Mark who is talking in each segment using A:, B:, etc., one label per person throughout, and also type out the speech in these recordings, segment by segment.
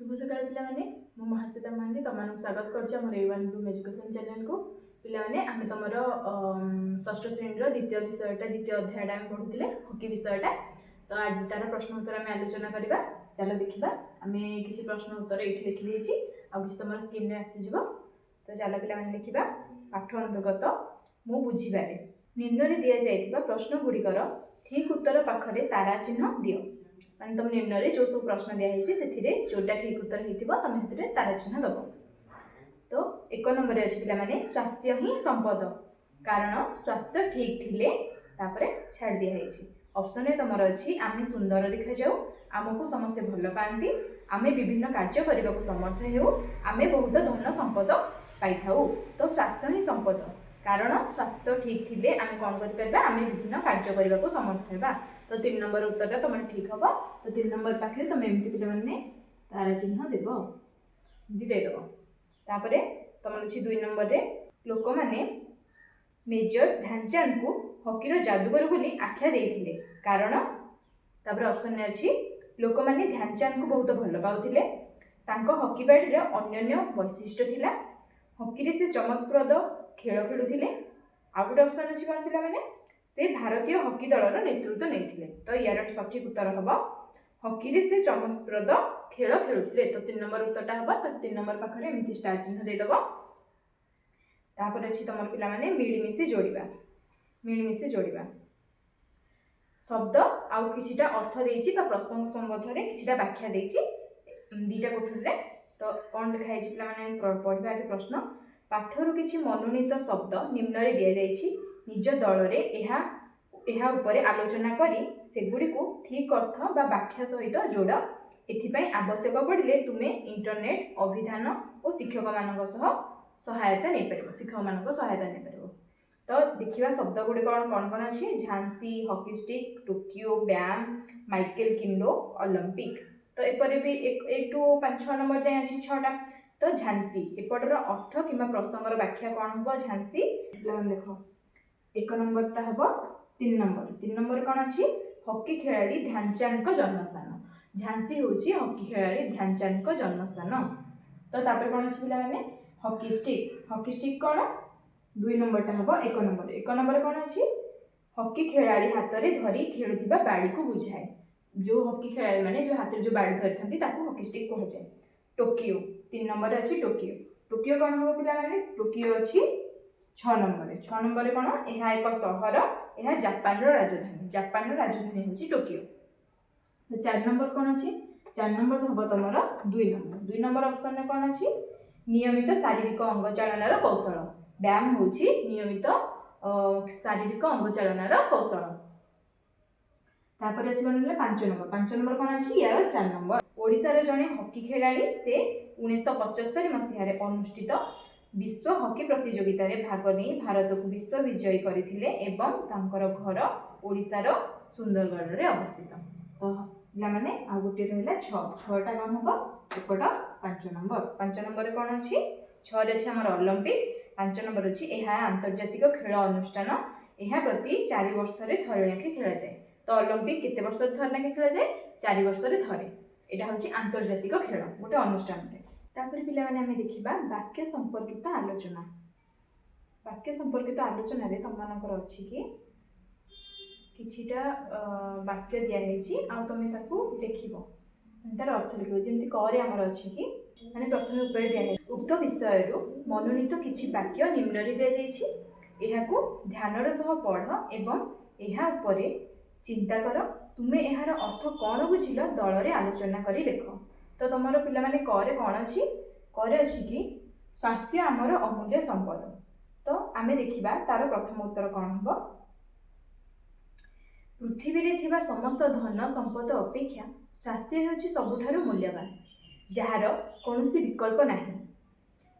A: शुभ सकाळ पिलाने मु महाश्वेता महांती तुम स्वागत कर A1 Bloom एजुकेशन चैनल को पिलाने आम तुम षष्ठ श्रेणी द्वितीय विषयटा द्वितीय अध्यायटा आम पढ़ुले हॉकी विषयटा। तो आज तार प्रश्न उत्तर आम आलोचना करवा। चलो देखा आम किसी प्रश्न उत्तर ये लिखी आउ कि तुम स्क्रीन में आसीज। तो चलो पिलाने देखा पाठ अंतर्गत मु बुझीबारे निम्न दि जाइथिबा प्रश्न गुड़िकर ठीक उत्तर पाखरे तारा चिन्ह दियो। माने तुम निम्न जो सब प्रश्न दिखाई से जोटा ठीक उत्तर होता तुम से तारा चिन्ह दब। तो एक नंबर अच्छे पे स्वास्थ्य ही संपद कारण स्वास्थ्य ठीक थिले तापरे छाड़ दिखाई। ऑप्शन ए तुम अच्छी आम सुंदर देखा जाऊ, आमको समस्ते भल पाती, आम विभिन्न कार्य करने को समर्थ हो, आम बहुत धन संपद पाई थाउ। तो स्वास्थ्य ही संपद कारण स्वास्थ्य ठीक थिले आम कौन कर आम विभिन्न कार्य करने को समर्थ होगा। तो 3 नंबर उत्तर तुम ठीक हम। तो 3 नंबर पाखे तुम एमती पे तारा चिन्ह देव देदेव। तापर तुम अच्छी 2 नंबर रे लोक मैंने मेजर ध्यानचंद को हॉकीर जादूगर बोली आख्या देते कारण तापर ऑप्शन में अच्छी लोक मैंने ध्यानचंद को बहुत भल पाउथिले, तांको हॉकी बैट रे अन्योन्य वैशिष्ट्य थिला, हॉकी रे से चमकप्रद खेल खेलुथिले। आ गोटे ऑप्शन अच्छी कौन थिला माने से भारतीय हॉकी दलर नेतृत्व नहीं। तो यार सठिक उत्तर हम हॉकी रे से चमकप्रद खेल खेलुथिले। तो 3 नंबर उत्तरटा हम। तो 3 नंबर पाखरे एमती स्टार चिन्ह देदेव। तापर अच्छी तुम पिला माने मिलमिशी जोड़िबा। मिलमिशी जोड़िबा शब्द आउ किछिटा अर्थ देइछि बा प्रसंग संबंध रे किछिटा व्याख्या देइछि दीटा कोठरी रे। तो कौन लिखा है पिला माने पढ़िबा आगे प्रश्न पाठरू किछि मनोनीत शब्द निम्न रे दिया जाइछि, निज दल रे एहा उपरे आलोचना करी सेगुड़ी को ठीक अर्थ बा व्याख्या सहित जोड़। एथिपाई आवश्यक पड़िले तुमे इंटरनेट अभिधान और शिक्षक मानक सहायता नहीं पारिबो, शिक्षक मानक सहायता नहीं पारिबो। तो देखिबा शब्द गुडी कौन कौन अच्छी झांसी, हॉकी स्टिक, टोकियो, ब्याम, माइकेल किंडो, ओलंपिक। तो एपरे भी 1 टू 5-6 नंबर जाए अच्छी 6टा। तो झांसी एपटर अर्थ कि प्रसंगर व्याख्या कौन हम झांसी देख 1 नंबरटा हम। 3 नंबर कौन अच्छी हॉकी खिलाड़ी ध्यानचंद का जन्मस्थान। झांसी होची हॉकी खिलाड़ी ध्यानचंद का जन्मस्थान। तो तापर कौन अच्छी पिला माने हॉकी स्टिक कौन 2 नंबरटा हम। 1 नंबर कौन अच्छी हॉकी खिलाड़ी हाथ में धरी खेलुथिबा बाड़ी को बुझाए। जो हॉकी खिलाड़ी माने जो हाथ में जो बाड़ी धरी थांती ताको हॉकी स्टिक कह जाए। टोकियो 3 नंबर अच्छी टोकियो कौन हम पिला माने टोकियो अच्छी 6 नंबर कौन यह एक सहर, यह जापान राजधानी होची टोकियो। तो 4 नंबर कौन अच्छी 4 नंबर हम तुम 2 नंबर ऑप्शन में कौन अच्छी नियमित शारीरिक अंगचालनार कौशल। व्यायाम होची नियमित शारीरिक अंगचालनार कौशल। तापर अच्छी कौन 5 नंबर कौन अच्छी यार 4 नंबर ओडिशार जड़े हॉकी खिलाड़ी से 1975 मसीह अनुष्ठित विश्व हॉकी प्रतियोगिता रे भाग नहीं भारत को विश्व विजयी करथिले एवं तांकर घर ओडिशार सुंदरगढ़ रे अवस्थित। तो पिलामाने आ गोटे रहिला 6टा कौन हम एपट 5 नंबर कौन अच्छी 6 रे अच्छी हमर ओलंपिक। 5 नंबर अच्छी यह आंतर्जातिक खेल अनुष्ठान, यह प्रति 4 वर्ष रे थरे लेखे खेला जाए। तो ओलंपिक केते वर्ष रे थरे लेखे खेला जाए 4 वर्ष रे थरे। एटा होची आंतर्जातिक खेल गोटे अनुष्ठान रे। तापर पिला माने हमें देखिबा वाक्य संपर्कित आलोचना। वाक्य संपर्कित आलोचना रे तुम मानकर अछि कि किछिटा वाक्य दिया हेछि आ तुम ताकू देखिबो तार अर्थ लिखिबो। जेमति करे हमर अछि कि माने प्रथमे ऊपर दिया है उक्त विषय रो मनोनीत किछि वाक्य निम्न रे दिया जाइछि, एहाकू ध्यानर सह पढ़ एवं एहा उपरे चिंता कर, तुमे एहार अर्थ कौन बुझिल दल रे आलोचना करी लेख। तो तुमर पिला माने करे कौन अच्छी करे अच्छी कि स्वास्थ्य आमर अमूल्य संपद। तो आमे देखिबा तार प्रथम उत्तर कौन हम पृथ्वी रे थिबा समस्त धन संपद अपेक्षा स्वास्थ्य होची सबुठारु मूल्यवान, जार कौनसी विकल्प नाही।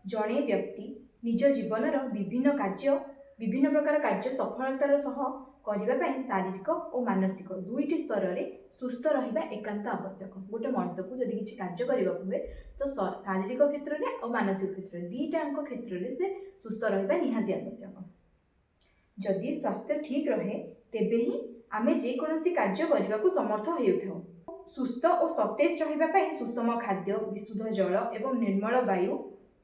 A: जड़े व्यक्ति निज जीवनर विभिन्न प्रकार कार्य सफलतार सह करने शारीरिक और मानसिक दुईटी स्तर रे सुस्थ रहिबा एकांत आवश्यक। गोटे मनुष्य को जदि किसी कार्य करबा हुए तो शारीरिक क्षेत्र में और मानसिक क्षेत्र में दीटांक क्षेत्र में से सुस्थ रहिबा निहाती आवश्यक। जदि स्वास्थ्य ठीक रहे तेबे ही आमे जे कोनोसी कार्य करबा को समर्थ होइथाउ। ସୁସ୍ଥ ଓ ସତେଜ ରହିବା ପାଇଁ ସୁଷମ ଖାଦ୍ୟ, ବିଶୁଦ୍ଧ ଜଳ ଏବଂ ନିର୍ମଳ ବାୟୁ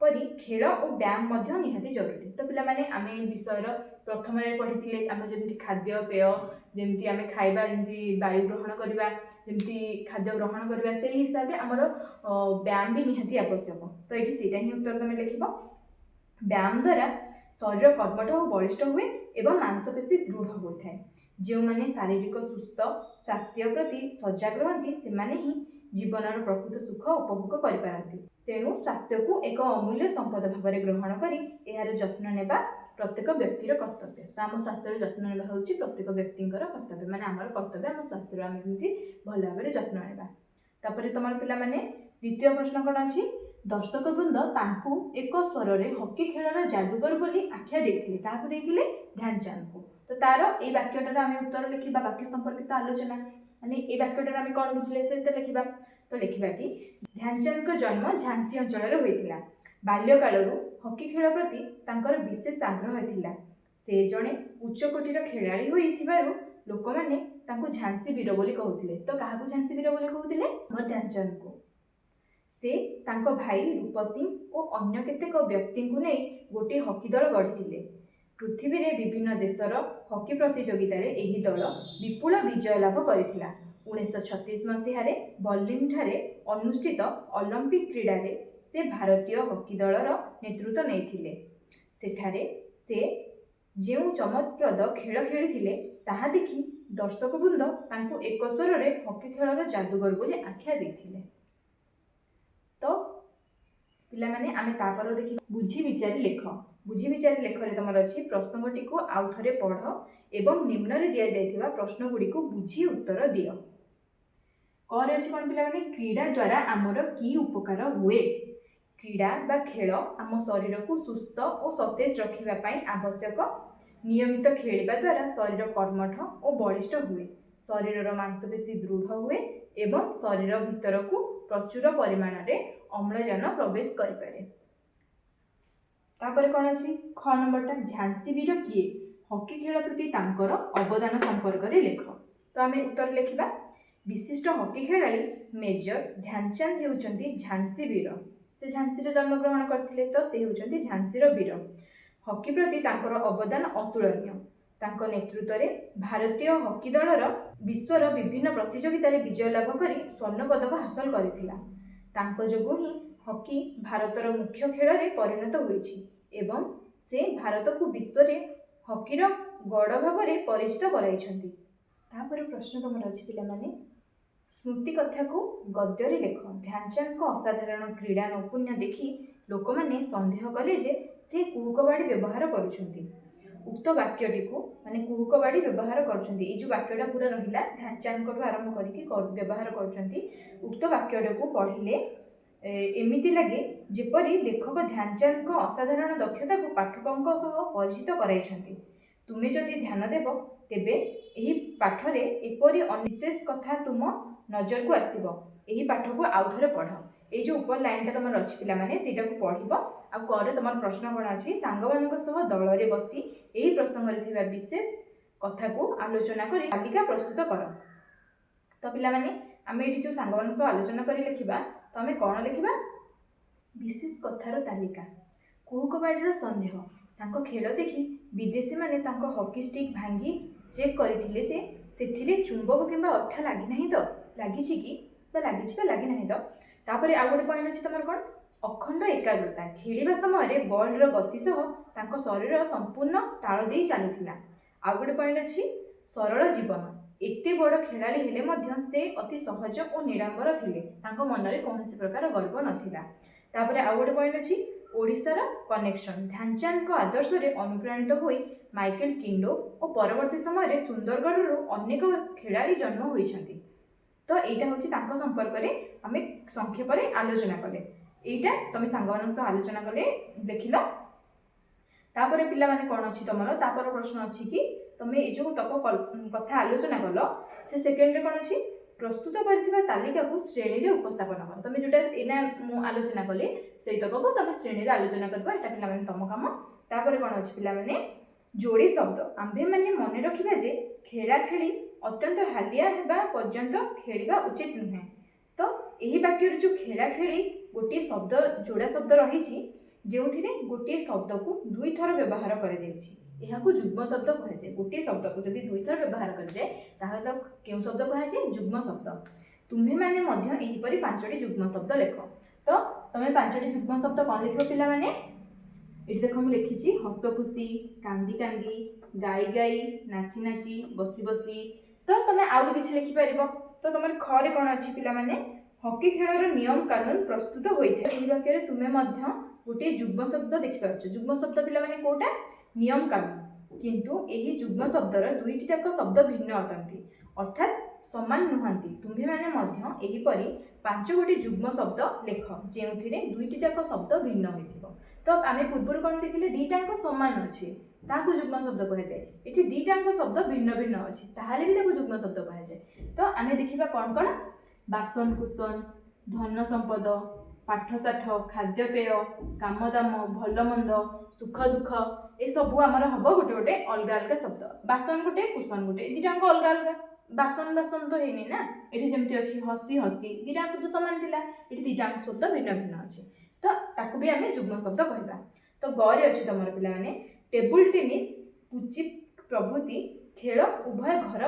A: ପରି ଖେଳ ଓ ବ୍ୟାୟାମ ମଧ୍ୟ ନିହାତି ଜରୁରୀ। ତ ପିଲାମାନେ ଆମେ ଏ ବିଷୟର ପ୍ରଥମରେ ପଢ଼ିଥିଲେ ଆମେ ଯେମିତି ଖାଦ୍ୟ ପେୟ, ଯେମିତି ଆମେ ଖାଇବା, ଯେମିତି ବାୟୁ ଗ୍ରହଣ କରିବା, ଯେମିତି ଖାଦ୍ୟ ଗ୍ରହଣ କରିବା, ସେଇ ହିସାବରେ ଆମର ବ୍ୟାୟାମ ବି ନିହାତି ଆବଶ୍ୟକ। ତ ଏଠି ସେଇଟା ହିଁ ଉତ୍ତର ତମେ ଲେଖିବ। ବ୍ୟାୟାମ ଦ୍ୱାରା ଶରୀର କର୍ମଠ ଓ ବଳିଷ୍ଠ ହୁଏ ଏବଂ ମାଂସପେଶୀ ଦୃଢ଼ ହୋଇଥାଏ। ଯେଉଁମାନେ ଶାରୀରିକ ସୁସ୍ଥ ସ୍ୱାସ୍ଥ୍ୟ ପ୍ରତି ସଜାଗ ରହନ୍ତି ସେମାନେ ହିଁ ଜୀବନର ପ୍ରକୃତ ସୁଖ ଉପଭୋଗ କରିପାରନ୍ତି। ତେଣୁ ସ୍ୱାସ୍ଥ୍ୟକୁ ଏକ ଅମୂଲ୍ୟ ସମ୍ପଦ ଭାବରେ ଗ୍ରହଣ କରି ଏହାର ଯତ୍ନ ନେବା ପ୍ରତ୍ୟେକ ବ୍ୟକ୍ତିର କର୍ତ୍ତବ୍ୟ। ତ ଆମ ସ୍ୱାସ୍ଥ୍ୟର ଯତ୍ନ ନେବା ହେଉଛି ପ୍ରତ୍ୟେକ ବ୍ୟକ୍ତିଙ୍କର କର୍ତ୍ତବ୍ୟ, ମାନେ ଆମର କର୍ତ୍ତବ୍ୟ ଆମ ସ୍ୱାସ୍ଥ୍ୟର ଆମେ କେମିତି ଭଲ ଭାବରେ ଯତ୍ନ ନେବା। ତାପରେ ତମର ପିଲାମାନେ ଦ୍ୱିତୀୟ ପ୍ରଶ୍ନ କ'ଣ ଅଛି? ଦର୍ଶକ ବୃନ୍ଦ ତାଙ୍କୁ ଏକ ସ୍ୱରରେ ହକି ଖେଳର ଯାଦୁକର ବୋଲି ଆଖ୍ୟା ଦେଇଥିଲେ। କାହାକୁ ଦେଇଥିଲେ? ଧ୍ୟାନଚାନ୍ଦଙ୍କୁ। ତ ତାର ଏଇ ବାକ୍ୟଟାର ଆମେ ଉତ୍ତର ଲେଖିବା, ବାକ୍ୟ ସମ୍ପର୍କିତ ଆଲୋଚନା, ମାନେ ଏଇ ବାକ୍ୟଟାର ଆମେ କ'ଣ ବୁଝିଲେ ସେଟା ଲେଖିବା। ତ ଲେଖିବା କି ଧ୍ୟାନଚାନ୍ଦଙ୍କ ଜନ୍ମ ଝାନ୍ସୀ ଅଞ୍ଚଳରେ ହୋଇଥିଲା। ବାଲ୍ୟକାଳରୁ ହକି ଖେଳ ପ୍ରତି ତାଙ୍କର ବିଶେଷ ଆଗ୍ରହ ଥିଲା। ସେ ଜଣେ ଉଚ୍ଚକୋଟୀର ଖେଳାଳି ହୋଇଥିବାରୁ ଲୋକମାନେ ତାଙ୍କୁ ଝାନ୍ସୀ ବୀର ବୋଲି କହୁଥିଲେ। ତ କାହାକୁ ଝାନ୍ସୀ ବୀର ବୋଲି କହୁଥିଲେ? ଆମର ଧ୍ୟାନଚାନ୍ଦଙ୍କୁ। ସେ ତାଙ୍କ ଭାଇ ରୂପ ସିଂ ଓ ଅନ୍ୟ କେତେକ ବ୍ୟକ୍ତିଙ୍କୁ ନେଇ ଗୋଟିଏ ହକି ଦଳ ଗଢ଼ିଥିଲେ। ପୃଥିବୀରେ ବିଭିନ୍ନ ଦେଶର ହକି ପ୍ରତିଯୋଗିତାରେ ଏହି ଦଳ ବିପୁଳ ବିଜୟ ଲାଭ କରିଥିଲା। 1936 ମସିହାରେ ବର୍ଲିନ୍ଠାରେ ଅନୁଷ୍ଠିତ ଅଲିମ୍ପିକ୍ କ୍ରୀଡ଼ାରେ ସେ ଭାରତୀୟ ହକି ଦଳର ନେତୃତ୍ୱ ନେଇଥିଲେ। ସେଠାରେ ସେ ଯେଉଁ ଚମତ୍ପ୍ରଦ ଖେଳ ଖେଳିଥିଲେ ତାହା ଦେଖି ଦର୍ଶକବୃନ୍ଦ ତାଙ୍କୁ ଏକ ସ୍ୱରରେ ହକି ଖେଳର ଯାଦୁକର ବୋଲି ଆଖ୍ୟା ଦେଇଥିଲେ। ତ ପିଲାମାନେ ଆମେ ତାପରେ ଦେଖି ବୁଝି ବିଚାରି ଲେଖ। ବୁଝି ବିଚାରି ଲେଖରେ ତମର ଅଛି ପ୍ରସଙ୍ଗଟିକୁ ଆଉ ଥରେ ପଢ଼ ଏବଂ ନିମ୍ନରେ ଦିଆଯାଇଥିବା ପ୍ରଶ୍ନଗୁଡ଼ିକୁ ବୁଝି ଉତ୍ତର ଦିଅ। କରେ ଅଛି କ'ଣ ପିଲାମାନେ? କ୍ରୀଡ଼ା ଦ୍ୱାରା ଆମର କି ଉପକାର ହୁଏ? କ୍ରୀଡ଼ା ବା ଖେଳ ଆମ ଶରୀରକୁ ସୁସ୍ଥ ଓ ସତେଜ ରଖିବା ପାଇଁ ଆବଶ୍ୟକ। ନିୟମିତ ଖେଳିବା ଦ୍ୱାରା ଶରୀର କର୍ମଠ ଓ ବଳିଷ୍ଠ ହୁଏ। ଶରୀରର ମାଂସପେଶୀ ଦୃଢ଼ ହୁଏ ଏବଂ ଶରୀର ଭିତରକୁ ପ୍ରଚୁର ପରିମାଣରେ ଅମ୍ଳଜାନ ପ୍ରବେଶ କରିପାରେ। ତାପରେ କ'ଣ ଅଛି? ଖ ନମ୍ବରଟା ଝାନ୍ସୀ ବୀର କିଏ? ହକି ଖେଳ ପ୍ରତି ତାଙ୍କର ଅବଦାନ ସମ୍ପର୍କରେ ଲେଖ। ତ ଆମେ ଉତ୍ତର ଲେଖିବା। ବିଶିଷ୍ଟ ହକି ଖେଳାଳି ମେଜର ଧ୍ୟାନଚାନ୍ଦ ହେଉଛନ୍ତି ଝାନ୍ସୀ ବୀର। ସେ ଝାନ୍ସୀରେ ଜନ୍ମଗ୍ରହଣ କରିଥିଲେ, ତ ସେ ହେଉଛନ୍ତି ଝାନ୍ସୀର ବୀର। ହକି ପ୍ରତି ତାଙ୍କର ଅବଦାନ ଅତୁଳନୀୟ। ତାଙ୍କ ନେତୃତ୍ୱରେ ଭାରତୀୟ ହକି ଦଳର ବିଶ୍ୱର ବିଭିନ୍ନ ପ୍ରତିଯୋଗିତାରେ ବିଜୟ ଲାଭ କରି ସ୍ୱର୍ଣ୍ଣ ପଦକ ହାସଲ କରିଥିଲା। ତାଙ୍କ ଯୋଗୁଁ ହିଁ ହକି ଭାରତର ମୁଖ୍ୟ ଖେଳରେ ପରିଣତ ହୋଇଛି ଏବଂ ସେ ଭାରତକୁ ବିଶ୍ୱରେ ହକିର ଗଡ଼ ଭାବରେ ପରିଚିତ କରାଇଛନ୍ତି। ତାପରେ ପ୍ରଶ୍ନ ତମର ଅଛି ପିଲାମାନେ, ସ୍ମୃତି କଥାକୁ ଗଦ୍ୟରେ ଲେଖ। ଧ୍ୟାନଚାନ୍ଦଙ୍କ ଅସାଧାରଣ କ୍ରୀଡ଼ା ନୈପୁଣ୍ୟ ଦେଖି ଲୋକମାନେ ସନ୍ଦେହ କଲେ ଯେ ସେ କୁହୁକବାଡ଼ି ବ୍ୟବହାର କରୁଛନ୍ତି। ଉକ୍ତ ବାକ୍ୟଟିକୁ ମାନେ କୁହୁକବାଡ଼ି ବ୍ୟବହାର କରୁଛନ୍ତି, ଏଇ ଯେଉଁ ବାକ୍ୟଟା ପୁରା ରହିଲା ଧ୍ୟାନଚାନ୍ଦଙ୍କଠୁ ଆରମ୍ଭ କରିକି ବ୍ୟବହାର କରୁଛନ୍ତି, ଉକ୍ତ ବାକ୍ୟଟାକୁ ପଢ଼ିଲେ ଏମିତି ଲାଗେ ଯେପରି ଲେଖକ ଧ୍ୟାନଚାନ୍ଦଙ୍କ ଅସାଧାରଣ ଦକ୍ଷତାକୁ ପାଠକଙ୍କ ସହ ପରିଚିତ କରାଇଛନ୍ତି। ତୁମେ ଯଦି ଧ୍ୟାନ ଦେବ ତେବେ ଏହି ପାଠରେ ଏପରି ବିଶେଷ କଥା ତୁମ ନଜରକୁ ଆସିବ। ଏହି ପାଠକୁ ଆଉ ଥରେ ପଢ଼। ଏଇ ଯେଉଁ ଉପର ଲାଇନଟା ତମର ଅଛି ପିଲାମାନେ ସେଇଟାକୁ ପଢ଼ିବ। ଆଉ କରେ ତମର ପ୍ରଶ୍ନ କ'ଣ ଅଛି? ସାଙ୍ଗମାନଙ୍କ ସହ ଦଳରେ ବସି ଏହି ପ୍ରସଙ୍ଗରେ ଥିବା ବିଶେଷ କଥାକୁ ଆଲୋଚନା କରି ତାଲିକା ପ୍ରସ୍ତୁତ କର। ତ ପିଲାମାନେ ଆମେ ଏଠି ଯେଉଁ ସାଙ୍ଗମାନଙ୍କ ସହ ଆଲୋଚନା କରି ଲେଖିବା, ତ ଆମେ କ'ଣ ଲେଖିବା? ବିଶେଷ କଥାର ତାଲିକା। କୁହୁକବାଡ଼ିର ସନ୍ଦେହ। ତାଙ୍କ ଖେଳ ଦେଖି ବିଦେଶୀମାନେ ତାଙ୍କ ହକି ଷ୍ଟିକ୍ ଭାଙ୍ଗି ଚେକ୍ କରିଥିଲେ ଯେ ସେଥିରେ ଚୁମ୍ବକ କିମ୍ବା ଅଠା ଲାଗିନାହିଁ ତ, ଲାଗିଛି କି ବା ଲାଗିଛି ବା ଲାଗିନାହିଁ ତ। ତାପରେ ଆଉ ଗୋଟେ ପଏଣ୍ଟ ଅଛି ତମର କ'ଣ? ଅଖଣ୍ଡ ଏକାଗ୍ରତା। ଖେଳିବା ସମୟରେ ବଲ୍ର ଗତି ସହ ତାଙ୍କ ଶରୀର ସମ୍ପୂର୍ଣ୍ଣ ତାଳ ଦେଇ ଚାଲିଥିଲା। ଆଉ ଗୋଟେ ପଏଣ୍ଟ ଅଛି ସରଳ ଜୀବନ। ଏତେ ବଡ଼ ଖେଳାଳି ହେଲେ ମଧ୍ୟ ସେ ଅତି ସହଜ ଓ ନିରାମ୍ବର ଥିଲେ। ତାଙ୍କ ମନରେ କୌଣସି ପ୍ରକାର ଗର୍ବ ନଥିଲା। ତାପରେ ଆଉ ଗୋଟେ ପଏଣ୍ଟ ଅଛି ଓଡ଼ିଶାର କନେକ୍ସନ୍। ଧ୍ୟାନଚାନ୍ଦଙ୍କ ଆଦର୍ଶରେ ଅନୁପ୍ରାଣିତ ହୋଇ ମାଇକେଲ କିଣ୍ଡୋ ଓ ପରବର୍ତ୍ତୀ ସମୟରେ ସୁନ୍ଦରଗଡ଼ରୁ ଅନେକ ଖେଳାଳି ଜନ୍ମ ହୋଇଛନ୍ତି। ତ ଏଇଟା ହେଉଛି ତାଙ୍କ ସମ୍ପର୍କରେ ଆମେ ସଂକ୍ଷେପରେ ଆଲୋଚନା କଲେ। ଏଇଟା ତମେ ସାଙ୍ଗମାନଙ୍କ ସହ ଆଲୋଚନା କଲେ ଦେଖିଲ। ତାପରେ ପିଲାମାନେ କ'ଣ ଅଛି ତମର? ତାପରେ ପ୍ରଶ୍ନ ଅଛି କି ତମେ ଏଇ ଯେଉଁ ତକ କଥା ଆଲୋଚନା କଲ ସେ ସେକେଣ୍ଡରେ କ'ଣ ଅଛି? ପ୍ରସ୍ତୁତ କରିଥିବା ତାଲିକାକୁ ଶ୍ରେଣୀରେ ଉପସ୍ଥାପନ କର। ତମେ ଯେଉଁଟା ଏଇନା ମୁଁ ଆଲୋଚନା କଲି ସେଇ ତକକୁ ତମେ ଶ୍ରେଣୀରେ ଆଲୋଚନା କରିବ। ଏଇଟା ପିଲାମାନେ ତମ କାମ। ତାପରେ କ'ଣ ଅଛି ପିଲାମାନେ? ଯୋଡ଼ି ଶବ୍ଦ। ଆମ୍ଭେମାନେ ମନେ ରଖିବା ଯେ ଖେଳା ଖେଳି अत्यंत हालिया हेबा पर्यंत खेलिबा उचित नुहे। तो यही वाक्य जो खेला खेली गोटे शब्द जोड़ा शब्द रही जो गोटे शब्द को दुई थर व्यवहार कर जुग्म शब्द कहुए। गोटे शब्द को जब दुई थर व्यवहार कराए क्यों शब्द कहुए जुग्म शब्द। तुम्हें मैंने यहीपरि 5टी जुग्म शब्द लेख। तो तुम्हें 5टी जुग्म शब्द कौन लिख पिला माने ये देख मुझे लिखी हस खुशी कांदी कांदी गाई गाई नाची नाची बसी बसी। तो तुम्हें आउ किसी लिखिपर। तो तुम खरे कौन अच्छी पिला माने हॉकी खेलर नियम कानून प्रस्तुत होता है। वाक्य तुम्हें गोटे जुग्म शब्द देखिपार। जुग्म शब्द पिला माने कोटा नियम कानून किंतु यही जुग्म शब्दर दुईटी जाक शब्द भिन्न अटंती अर्थात समान नुहंती। तुम्हें मैंने यहीपरि 5 गोटी जुग्म शब्द लेख जो दुईटी जाक शब्द भिन्न हो। तो आम पूर्व कौन देखिले दीटाक समान अच्छे ताकू जुग्म शब्द कहुए। ये दीटाक शब्द भिन्न भिन्न अच्छे ताहले भी ताकू जुग्म शब्द कहुए। तो आम देखा कौन कौन बासन कुसन धन संपद पाठ साठ खाद्यपेय काम दाम भल मंद सुख दुख ये सब आमर हम गोटे गोटे अलग अलग शब्द। बासन गोटे कुसन गोटे दीटाक अलग अलग। बासन बासन तो है ना ये जमती अच्छी हसी हसी दीटाक शब्द सामान थिला ये दीटाक शब्द भिन्न भिन्न अच्छे। तो ताकू भी आम जुग्म शब्द कहवा। तो गरे अच्छी तुम पिला माने टेबुल टेनिस पुची प्रभृति खेल उभय घर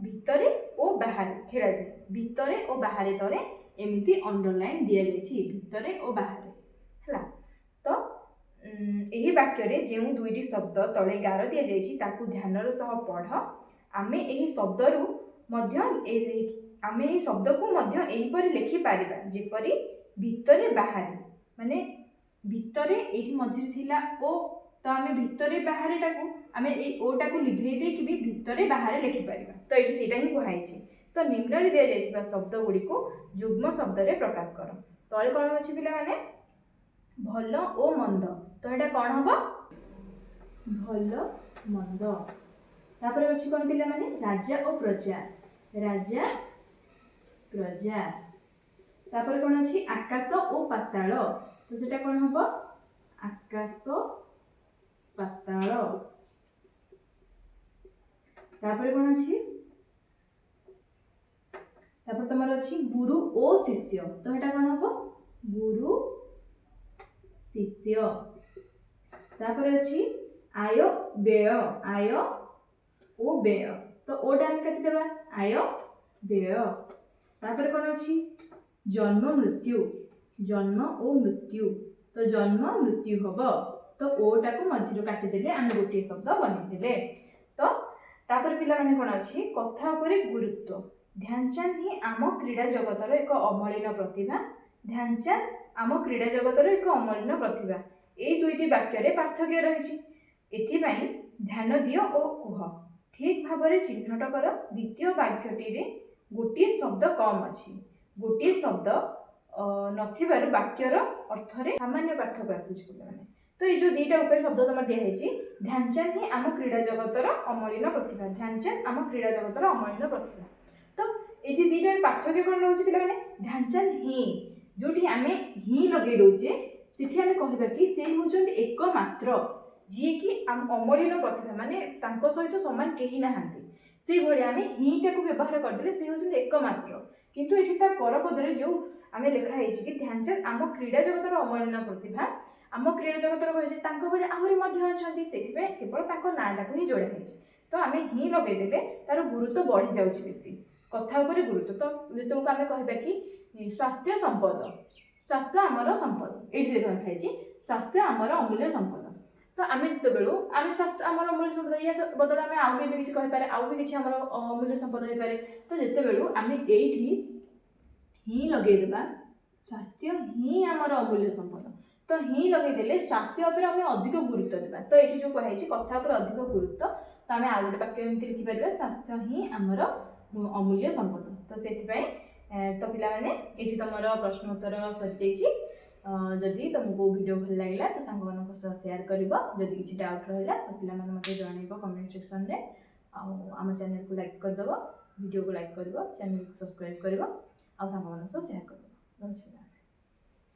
A: भितरे और बाहर खेला जाए। भितरे और बाहर तरे एमती अंडरलाइन दि जाइए भितरे और बाहर है। तो यही वाक्य जो दुईटी शब्द तले गार दि जाइए ध्यानर सह पढ़। आमे यही शब्दरू आम यही शब्द को यहीपरि लिखिपर जेपरी भितरे बाहर माने भितरे ये मझे थिला ओ। तो आम भितरे बाहर टाकू आम ओटा को लिभे दे कि भी भितरे बाहर लिखिपर। तो ये सीटा ही कहुई। तो निम्न दि जाइए शब्द गुड़ी को जुग्म शब्द रे प्रकाश कर। तले कौन अच्छी पिला माने भल ओ मंद। तो यहाँ कौन हम भल मंद। तापर अच्छी कौन पिला माने राजा और प्रजा राजा प्रजा। तापर कौन अच्छी आकाश और पाताल। तो सेटा कौन हम आकाश पाताल। तापर कौन अच्छी तापर तुम अच्छी गुरु ओ शिष्य। तो यहाँ कौन हम गुरु शिष्य। तापर अच्छी आय व्यय आय ओ व्यय। तो ओटा आम काटिदेबा आय व्यय। तापर कौन अच्छी जन्म मृत्यु जन्म और मृत्यु। तो जन्म मृत्यु हम। तो ओटा को मझिरो काटिदेले आम गोटे शब्द बनईदे। तो तापर पिला माने कौन अच्छी कथा उपरे गुरुत्व। ध्यानचंद ही आम क्रीड़ा जगतर एक अमलिन प्रतिभा। ध्यानचंद आम क्रीड़ा जगतर एक अमलिन प्रतिभा। ये दुईटी वाक्य पार्थक्य रही एथिपाई ध्यान दियो और कुह। ठीक भाव में चिन्हट कर द्वितीय वाक्यटी गोटे शब्द कम अच्छी गोटे शब्द नथिबारु वाक्यर अर्थरे सामान्य पार्थक्य आसी। तो ये जो दीटा उपर शब्द तुम दिखाई ध्यानचंद ही आम क्रीड़ा जगतर अमलिन प्रतिभा। ध्यानचंद आम क्रीड़ा जगतर अमलिन प्रतिभा। तो ये दीटार पार्थक्य कौन रोचे पे ध्यानचंद ही जो आम ही लगे दौचे सेठी आम कहबा कि से होचंती एकमात्र जी कि अमलिन प्रतिभा माने तांको सहित समान केही नाहांती से भली आम हीटा को व्यवहार करदे से होचंती एकमात्र। किंतु एठी ता परपदरे जो आम लिखा है कि ध्यानचंद आम क्रीड़ा जगतर अमलिन प्रतिभा आम क्रीड़ा जगतर कहे तांको भली आहुरी मध्य अछंती सेथिबे केवल तांको नाटा को ही जोड़ा है। तो आम ही लगे देले तार गुरुत्व बढ़ी जाउछि बेसी कथा उपरे गुरुत्व। तो जेतों आम कहबा कि स्वास्थ्य संपद स्वास्थ्य आमर संपद ये देखा है स्वास्थ्य आमर अमूल्य संपद। तो आम जो आम स्वास्थ्य आमर अमूल्य संपद या बदल आम आउ भी किसी कहींपारे आउ भी किसी आमर अमूल्य संपद हो पाए। तो जिते आम ये ही लगेदेबा स्वास्थ्य ही आमर अमूल्य संपद। तो ही लगेदेले स्वास्थ्य उपर आम अधिक गुरुत्व देवा। तो ये जो कहुई कथा उपर अधिक गुरुत्व। तो आम आउ गोटे वाक्य एमती लिखिपर स्वास्थ्य ही आमर अमूल्य संपद। तो से तो पिलाने ये तुम प्रश्न उत्तर सरी जाइए। जदि तुमको वीडियो भल लगे तो सांग मान शेयर कर जदि किसी डाउट रहा तो पिला मत जन कमेंट सेक्शन में आम चैनल को लाइक करदेव वीडियो को लाइक कर चैनल को सब्सक्राइब कर सांग मान शेयर कर।